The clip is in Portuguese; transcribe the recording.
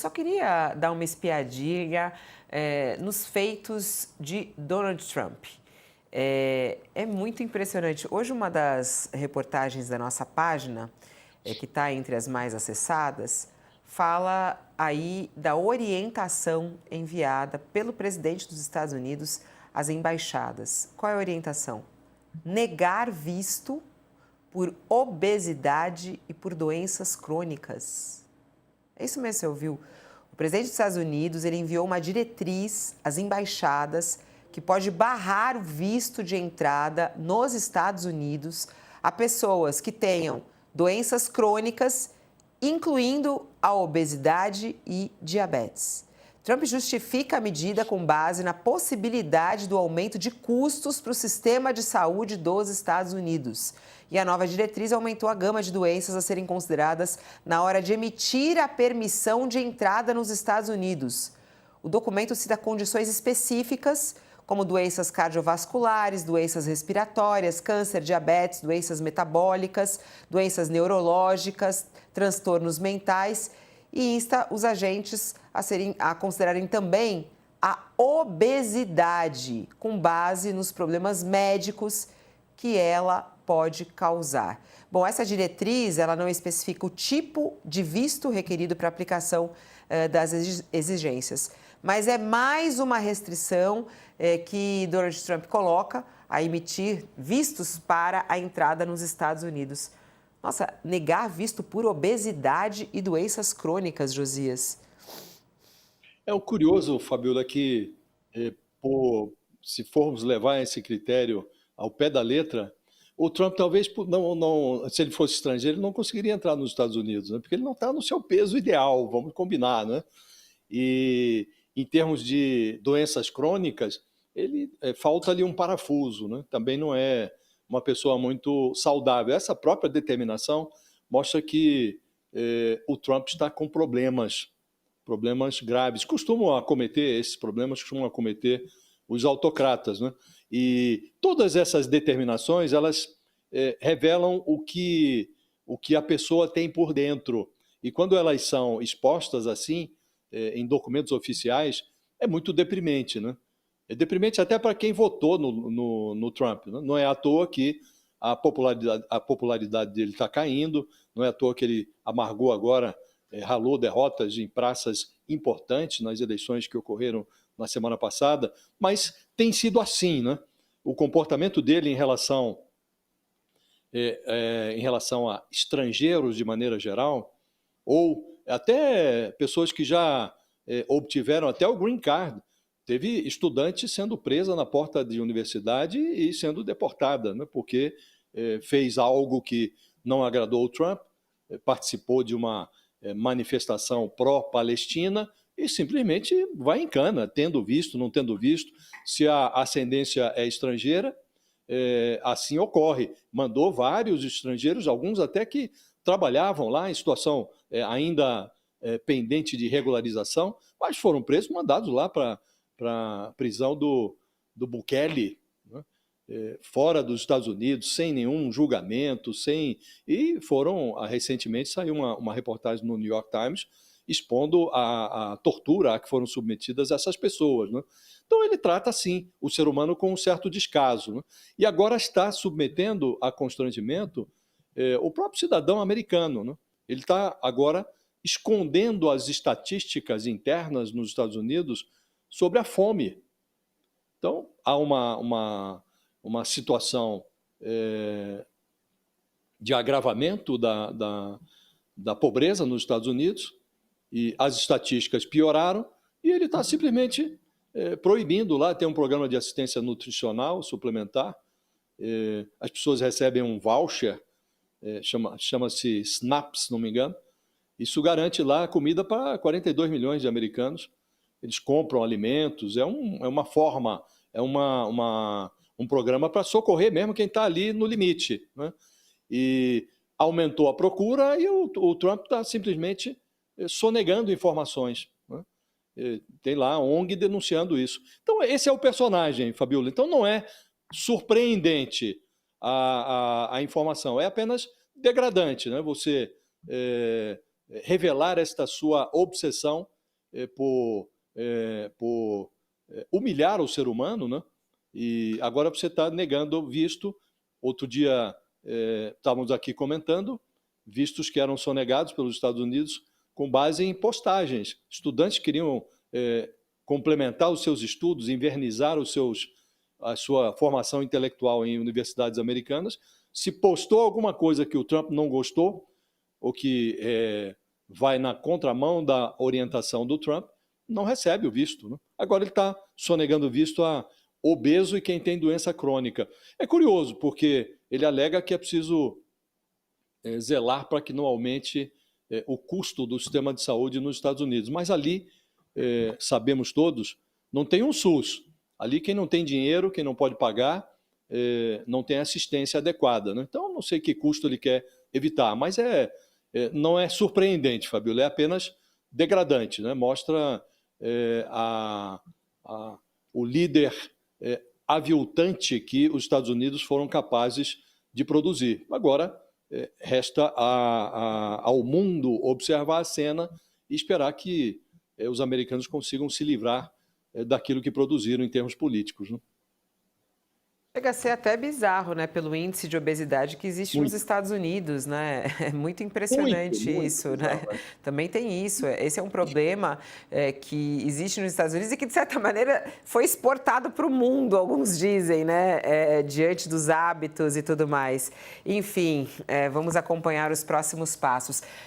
Só queria dar uma espiadinha nos feitos de Donald Trump. É muito impressionante. Hoje, uma das reportagens da nossa página, que está entre as mais acessadas, fala aí da orientação enviada pelo presidente dos Estados Unidos às embaixadas. Qual é a orientação? Negar visto por obesidade e por doenças crônicas. É isso mesmo, você ouviu? O presidente dos Estados Unidos, ele enviou uma diretriz às embaixadas que pode barrar o visto de entrada nos Estados Unidos a pessoas que tenham doenças crônicas, incluindo a obesidade e diabetes. Trump justifica a medida com base na possibilidade do aumento de custos para o sistema de saúde dos Estados Unidos. E a nova diretriz aumentou a gama de doenças a serem consideradas na hora de emitir a permissão de entrada nos Estados Unidos. O documento cita condições específicas, como doenças cardiovasculares, doenças respiratórias, câncer, diabetes, doenças metabólicas, doenças neurológicas, transtornos mentais, e insta os agentes a considerarem também a obesidade, com base nos problemas médicos que ela pode causar. Bom, essa diretriz, ela não especifica o tipo de visto requerido para aplicação das exigências, mas é mais uma restrição que Donald Trump coloca a emitir vistos para a entrada nos Estados Unidos. Nossa, negar visto por obesidade e doenças crônicas, Josias. É o curioso, Fabiola, que se formos levar esse critério ao pé da letra, o Trump talvez, se ele fosse estrangeiro, ele não conseguiria entrar nos Estados Unidos, né? Porque ele não está no seu peso ideal, vamos combinar, né? E em termos de doenças crônicas, ele falta ali um parafuso, né? Também não é uma pessoa muito saudável. Essa própria determinação mostra que o Trump está com problemas graves. Costumam acometer os autocratas, né? E todas essas determinações, elas revelam o que a pessoa tem por dentro. E quando elas são expostas assim, em documentos oficiais, é muito deprimente, né? É deprimente até para quem votou no Trump, né? Não é à toa que a popularidade dele está caindo, não é à toa que ele amargou agora, ralou derrotas em praças importantes nas eleições que ocorreram na semana passada, mas tem sido assim, né? O comportamento dele em relação a estrangeiros de maneira geral, ou até pessoas que já obtiveram até o green card. Teve estudante sendo presa na porta de universidade e sendo deportada, né? Porque fez algo que não agradou o Trump, participou de uma manifestação pró-Palestina e simplesmente vai em cana, tendo visto, não tendo visto. Se a ascendência é estrangeira, assim ocorre. Mandou vários estrangeiros, alguns até que trabalhavam lá em situação ainda pendente de regularização, mas foram presos, mandados lá para a prisão do Bukele, né? Fora dos Estados Unidos, sem nenhum julgamento, e foram, recentemente saiu uma reportagem no New York Times expondo a tortura a que foram submetidas essas pessoas, né? Então ele trata, assim, o ser humano com um certo descaso, né? E agora está submetendo a constrangimento o próprio cidadão americano, né? Ele está agora escondendo as estatísticas internas nos Estados Unidos sobre a fome. Então, há uma situação de agravamento da pobreza nos Estados Unidos, e as estatísticas pioraram, e ele está simplesmente proibindo lá, tem um programa de assistência nutricional suplementar, as pessoas recebem um voucher, chama-se SNAP, se não me engano, isso garante lá comida para 42 milhões de americanos. Eles compram alimentos, é uma forma, um programa para socorrer mesmo quem está ali no limite, né? E aumentou a procura e o Trump está simplesmente sonegando informações, né? Tem lá a ONG denunciando isso. Então esse é o personagem, Fabiola. Então não é surpreendente a informação, é apenas degradante, né? Você revelar esta sua obsessão por humilhar o ser humano, né? E agora você está negando visto. Outro dia estávamos aqui comentando vistos que eram sonegados pelos Estados Unidos com base em postagens. Estudantes queriam complementar os seus estudos, invernizar a sua formação intelectual em universidades americanas. Se postou alguma coisa que o Trump não gostou, ou que vai na contramão da orientação do Trump, não recebe o visto, né? Agora ele está sonegando o visto a obeso e quem tem doença crônica. É curioso, porque ele alega que é preciso zelar para que não aumente o custo do sistema de saúde nos Estados Unidos. Mas ali, sabemos todos, não tem um SUS. Ali quem não tem dinheiro, quem não pode pagar, não tem assistência adequada, né? Então, não sei que custo ele quer evitar, mas não é surpreendente, Fabiola, é apenas degradante, né? Mostra o líder aviltante que os Estados Unidos foram capazes de produzir. Agora, resta ao mundo observar a cena e esperar que os americanos consigam se livrar daquilo que produziram em termos políticos, né? Chega a ser até bizarro, né, pelo índice de obesidade que existe nos Muito, Estados Unidos, né? É muito muito, impressionante muito isso, né? bizarro, né? Também tem isso. Esse é um problema que existe nos Estados Unidos e que, de certa maneira, foi exportado para o mundo, alguns dizem, né? Diante dos hábitos e tudo mais. Enfim, vamos acompanhar os próximos passos.